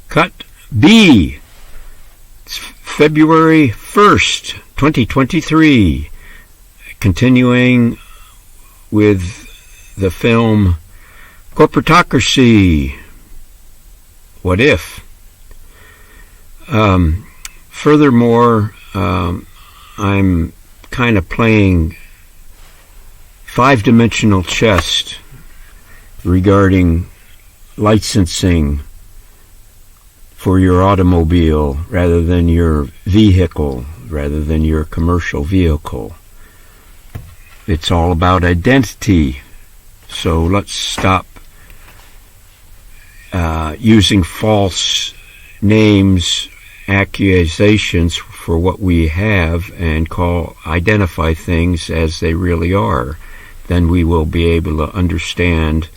Cut B. It's February 1st, 2023. Continuing with the film Corporatocracy. What if? Furthermore, I'm kind of playing five-dimensional chess regarding licensing for your automobile rather than your vehicle, rather than your commercial vehicle. It's all about identity. So let's stop using false names, accusations for what we have, and identify things as they really are. Then we will be able to understand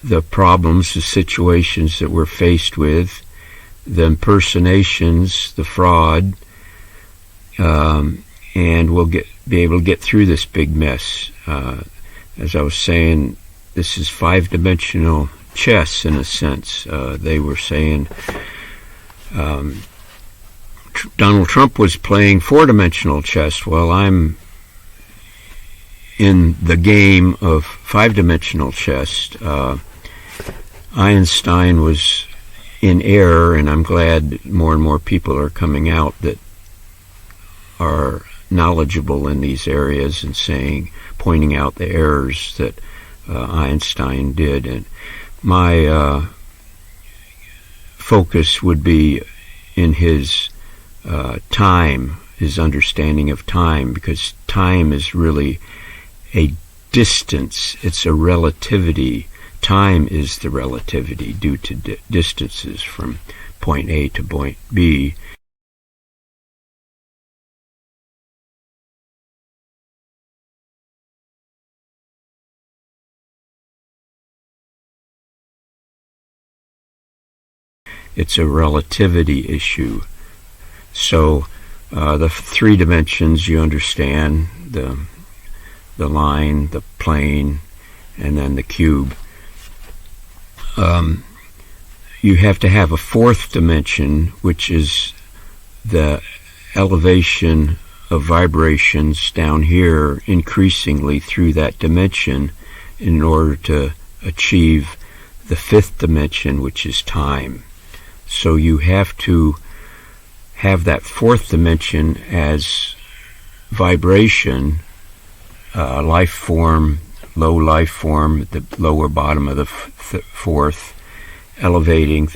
the problems, the situations that we're faced with, the impersonations, the fraud, and we'll be able to get through this big mess. As I was saying, this is five-dimensional chess in a sense. They were saying Donald Trump was playing four-dimensional chess. Well, I'm in the game of five-dimensional chess. Einstein was in error, and I'm glad more and more people are coming out that are knowledgeable in these areas and pointing out the errors that Einstein did. And my focus would be in his time, his understanding of time, because time is really a distance. It's a relativity. Time is the relativity due to distances from point A to point B. It's a relativity issue. So the three dimensions, you understand, the line, the plane, and then the cube. You have to have a fourth dimension, which is the elevation of vibrations down here increasingly through that dimension in order to achieve the fifth dimension, which is time. So you have to have that fourth dimension as vibration, life form, low life form at the lower bottom of the fourth, elevating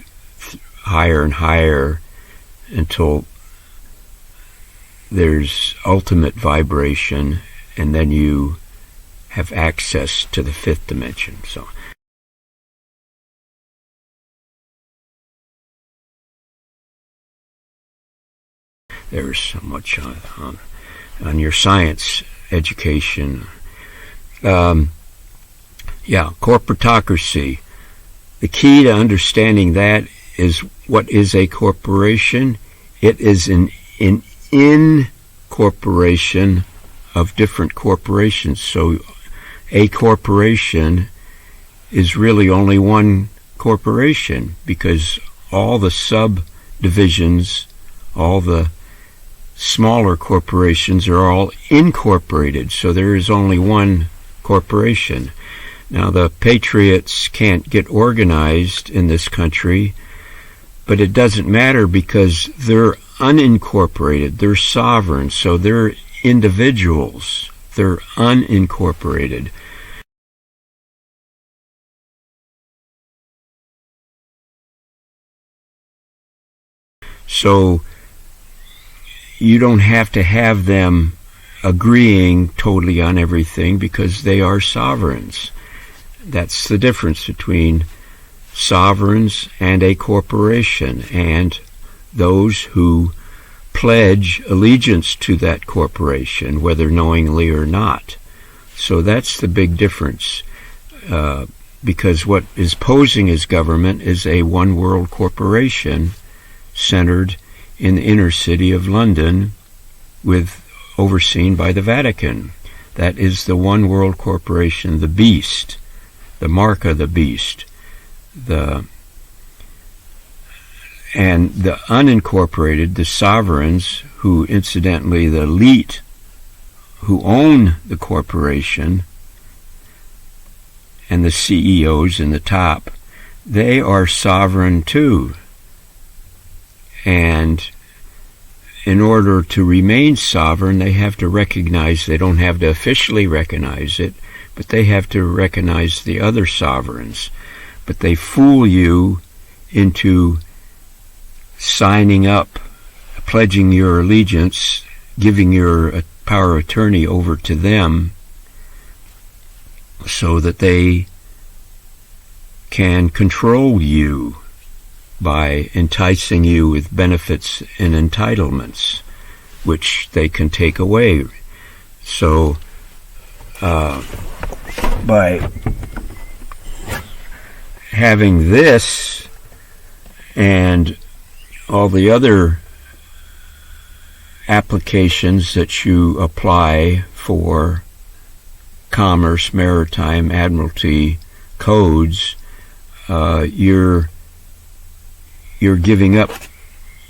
higher and higher until there's ultimate vibration, and then you have access to the fifth dimension. So there's so much on your science education. Corporatocracy. The key to understanding that is, what is a corporation? It is an incorporation of different corporations. So a corporation is really only one corporation, because all the subdivisions, all the smaller corporations are all incorporated. So there is only one corporation. Now, the patriots can't get organized in this country, but it doesn't matter because they're unincorporated. They're sovereign, so they're individuals. They're unincorporated. So you don't have to have them agreeing totally on everything because they are sovereigns. That's the difference between sovereigns and a corporation, and those who pledge allegiance to that corporation, whether knowingly or not. So that's the big difference, because what is posing as government is a one-world corporation centered in the inner city of London, overseen by the Vatican. That is the one world corporation, the beast, the mark of the beast, the And the unincorporated, the sovereigns, who incidentally the elite who own the corporation and the CEOs in the top, they are sovereign too. And in order to remain sovereign, they have to recognize, they don't have to officially recognize it, but they have to recognize the other sovereigns. But they fool you into signing up, pledging your allegiance, giving your power of attorney over to them so that they can control you by enticing you with benefits and entitlements, which they can take away. So, by having this and all the other applications that you apply for commerce, maritime, admiralty codes, you're giving up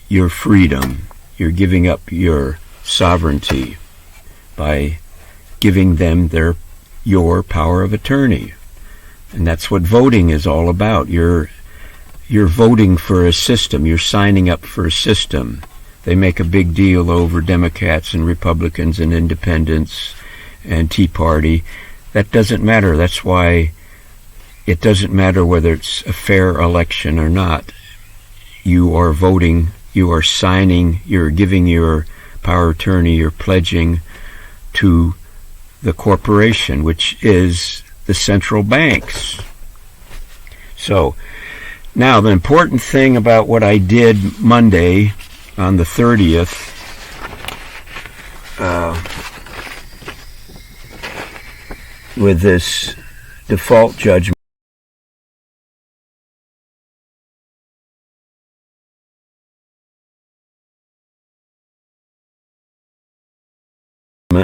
your freedom. You're giving up your sovereignty by giving them your power of attorney. And that's what voting is all about. You're voting for a system. You're signing up for a system. They make a big deal over Democrats and Republicans and independents and Tea Party. That doesn't matter. That's why it doesn't matter whether it's a fair election or not. You are voting, you are signing, you're giving your power of attorney, you're pledging to the corporation, which is the central banks. So, now the important thing about what I did Monday on the 30th, with this default judgment,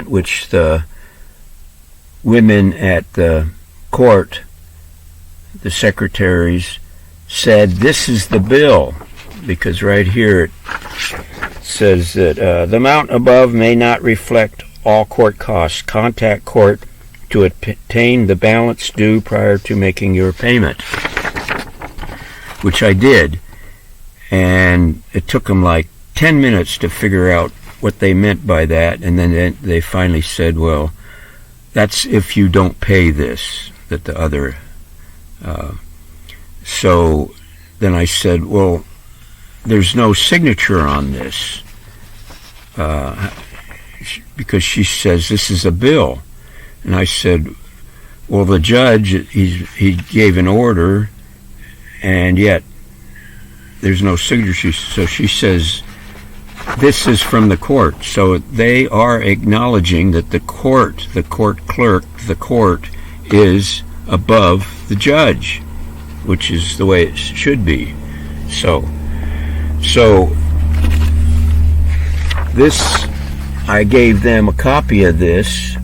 which the women at the court, the secretaries, said this is the bill, because right here it says that the amount above may not reflect all court costs. Contact court to obtain the balance due prior to making your payment, which I did, and it took them like 10 minutes to figure out what they meant by that, and then they finally said, well, that's if you don't pay this, that the other. So then I said, well, there's no signature on this, because she says this is a bill. And I said, well, the judge, he gave an order, and yet there's no signature. So she says, this is from the court. So they are acknowledging that the court clerk, the court is above the judge, which is the way it should be. So this, I gave them a copy of this.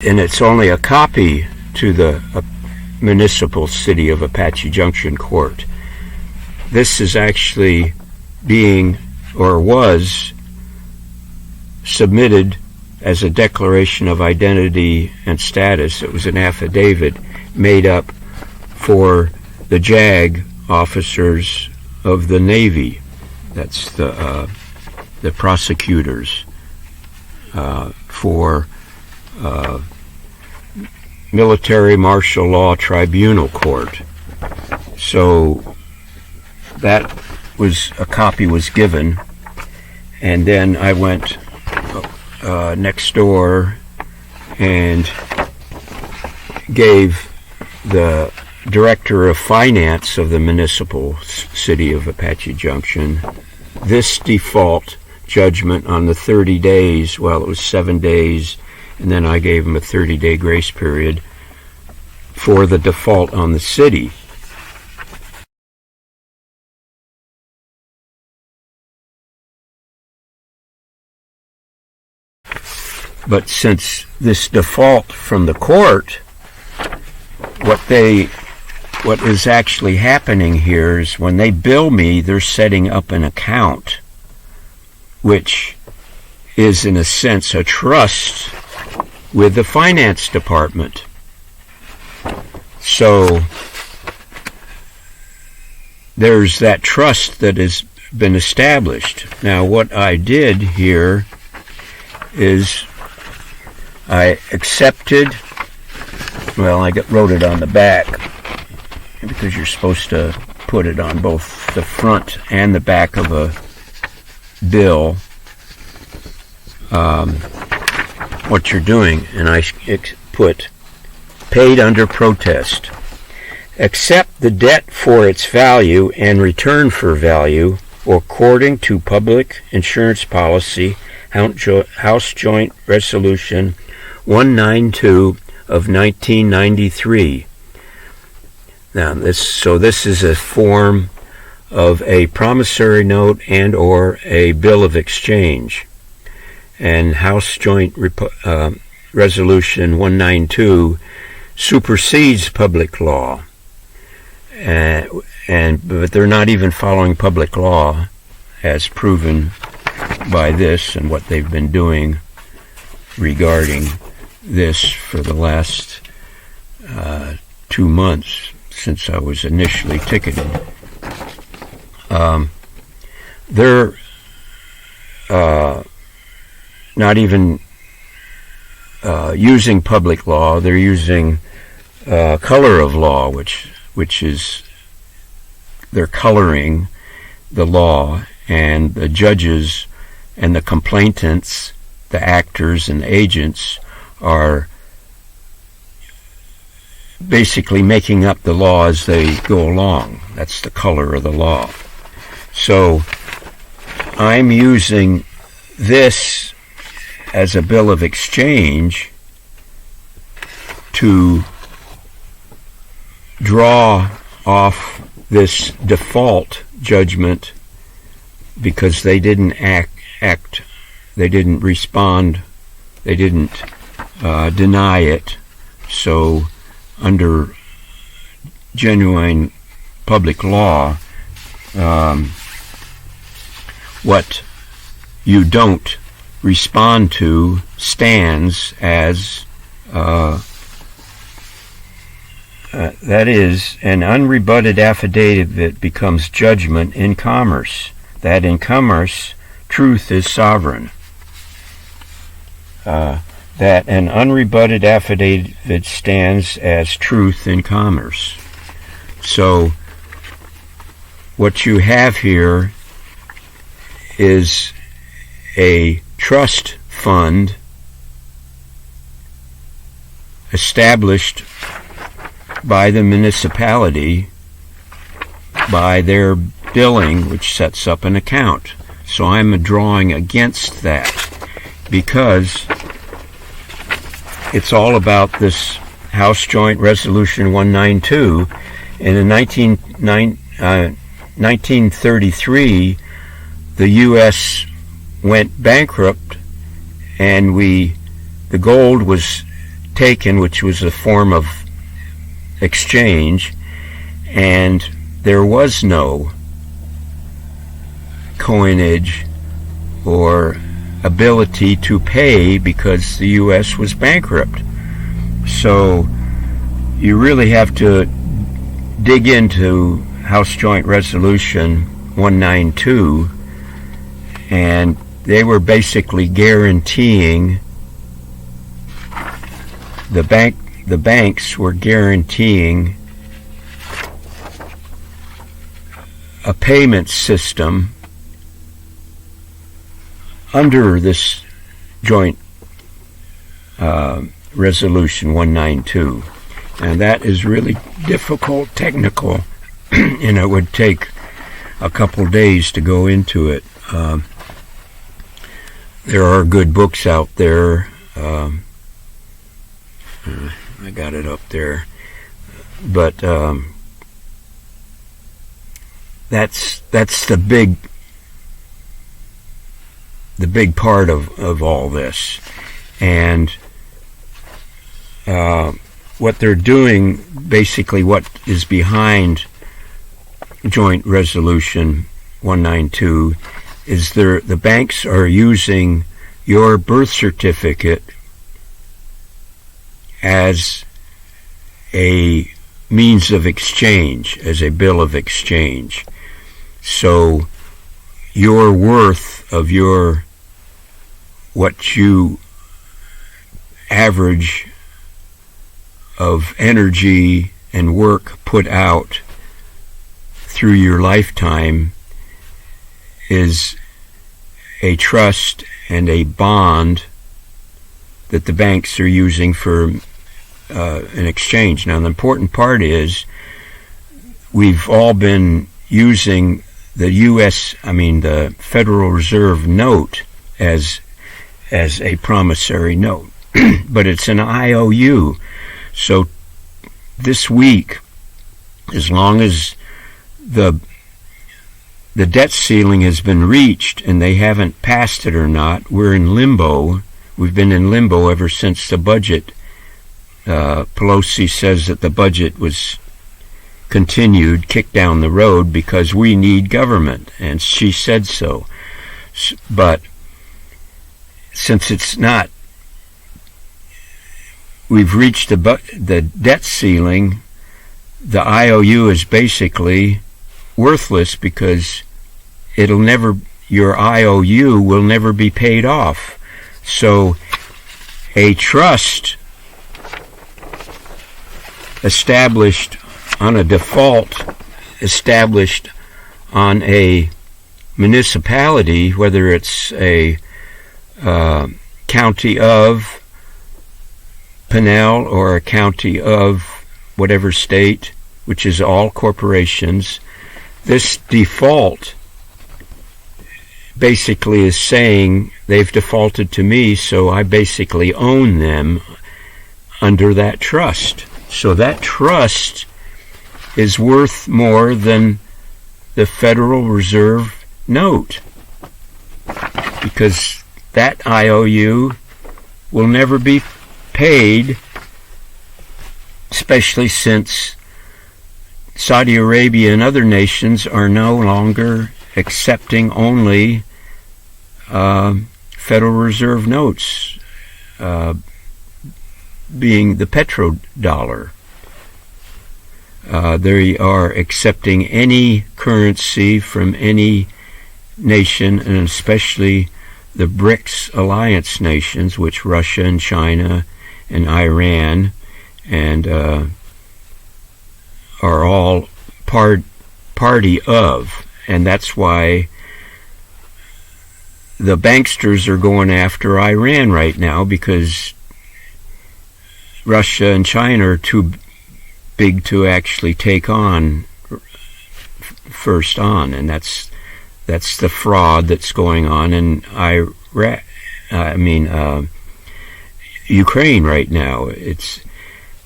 And it's only a copy to the municipal city of Apache Junction Court. This is actually being, or was, submitted as a declaration of identity and status. It was an affidavit made up for the JAG officers of the Navy. That's the prosecutors for Military Martial Law Tribunal Court. So that was, a copy was given, and then I went next door and gave the director of finance of the municipal city of Apache Junction this default judgment on the 30 days. Well, it was 7 days, and then I gave him a 30-day grace period for the default on the city. But since this default from the court, what is actually happening here is when they bill me, they're setting up an account, which is in a sense a trust with the finance department. So there's that trust that has been established. Now what I did here is I accepted, well, I wrote it on the back because you're supposed to put it on both the front and the back of a bill, what you're doing, and I put paid under protest. Accept the debt for its value and return for value according to public insurance policy, House Joint Resolution 192 of 1993. Now, this is a form of a promissory note and or a bill of exchange. And House Joint Resolution 192 supersedes public law. But they're not even following public law, as proven by this and what they've been doing regarding this for the last 2 months since I was initially ticketed. They're not even using public law. They're using color of law, which is they're coloring the law, and the judges and the complainants, the actors and the agents, are basically making up the law as they go along. That's the color of the law. So I'm using this as a bill of exchange to draw off this default judgment because they didn't act, they didn't respond, they didn't deny it. So under genuine public law, what you don't respond to stands as that is, an unrebutted affidavit becomes judgment in commerce. That in commerce, truth is sovereign. That an unrebutted affidavit stands as truth in commerce. So what you have here is a trust fund established by the municipality by their billing, which sets up an account. So I'm drawing against that because it's all about this House Joint Resolution 192. And in 1933, the U.S. went bankrupt, and the gold was taken, which was a form of exchange, and there was no coinage or ability to pay because the U.S. was bankrupt. So you really have to dig into House Joint Resolution 192, and they were basically guaranteeing the banks were guaranteeing a payment system under this joint resolution 192. And that is really difficult, technical, and it would take a couple days to go into it. There are good books out there. I got it up there. But that's the big part of all this. And what they're doing, basically what is behind Joint Resolution 192 is the banks are using your birth certificate as a means of exchange, as a bill of exchange. So your worth of what you average of energy and work put out through your lifetime is a trust and a bond that the banks are using for an exchange. Now, the important part is we've all been using the Federal Reserve note as a promissory note, but it's an IOU. So this week, as long as the debt ceiling has been reached and they haven't passed it or not, we're in limbo. We've been in limbo ever since the budget. Pelosi says that the budget was continued, kicked down the road because we need government, and she said so. But since it's not, we've reached the debt ceiling, the IOU is basically worthless because your IOU will never be paid off. So a trust established on a default, established on a municipality, whether it's a county of Pinell or a county of whatever state, which is all corporations, this default basically is saying they've defaulted to me, so I basically own them under that trust. So that trust is worth more than the Federal Reserve note, because that IOU will never be paid, especially since Saudi Arabia and other nations are no longer accepting only Federal Reserve notes, being the petrodollar. They are accepting any currency from any nation, and especially the BRICS alliance nations, which Russia and China and Iran and are all party of. And that's why the banksters are going after Iran right now, because Russia and China are too big to actually take on first on, and that's the fraud that's going on in Ukraine right now. It's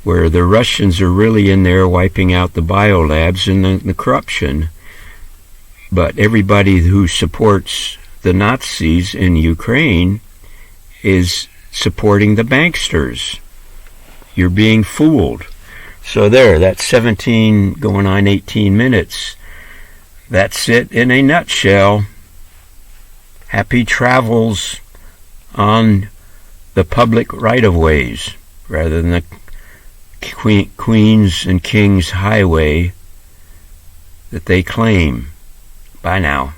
where the Russians are really in there wiping out the biolabs and the corruption. But everybody who supports the Nazis in Ukraine is supporting the banksters. You're being fooled. So that's 17 going on 18 minutes. That's it in a nutshell. Happy travels on the public right-of-ways rather than the Queen's and King's highway that they claim. Bye now.